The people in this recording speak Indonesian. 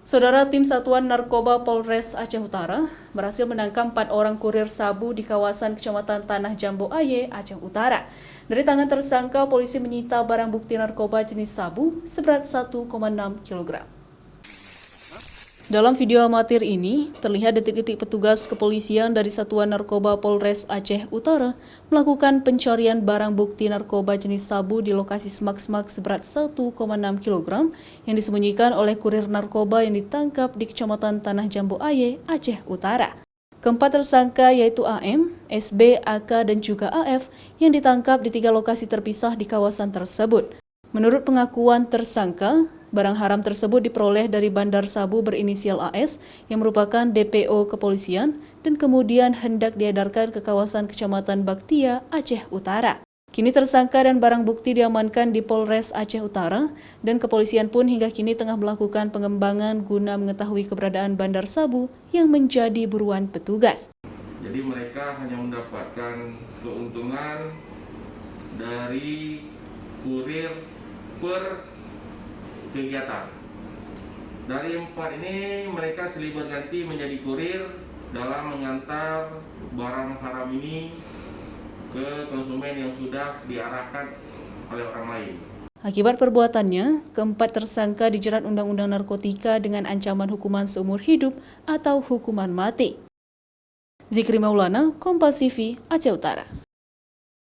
Saudara, tim Satuan Narkoba Polres Aceh Utara berhasil menangkap 4 orang kurir sabu di kawasan Kecamatan Tanah Jambu Aye, Aceh Utara. Dari tangan tersangka, polisi menyita barang bukti narkoba jenis sabu seberat 1,6 kg. Dalam video amatir ini, terlihat detik-detik petugas kepolisian dari Satuan Narkoba Polres Aceh Utara melakukan pencarian barang bukti narkoba jenis sabu di lokasi semak-semak seberat 1,6 kg yang disembunyikan oleh kurir narkoba yang ditangkap di Kecamatan Tanah Jambu Aye, Aceh Utara. Keempat tersangka yaitu AM, SB, AK, dan juga AF yang ditangkap di 3 lokasi terpisah di kawasan tersebut. Menurut pengakuan tersangka, barang haram tersebut diperoleh dari bandar sabu berinisial AS yang merupakan DPO kepolisian dan kemudian hendak diedarkan ke kawasan Kecamatan Baktia, Aceh Utara. Kini tersangka dan barang bukti diamankan di Polres Aceh Utara dan kepolisian pun hingga kini tengah melakukan pengembangan guna mengetahui keberadaan bandar sabu yang menjadi buruan petugas. Jadi mereka hanya mendapatkan keuntungan dari kurir per kegiatan. Dari 4 ini mereka silih berganti menjadi kurir dalam mengantar barang haram ini ke konsumen yang sudah diarahkan oleh orang lain. Akibat perbuatannya, keempat tersangka dijerat Undang-Undang Narkotika dengan ancaman hukuman seumur hidup atau hukuman mati. Zikri Maulana, Kompas TV, Aceh Utara.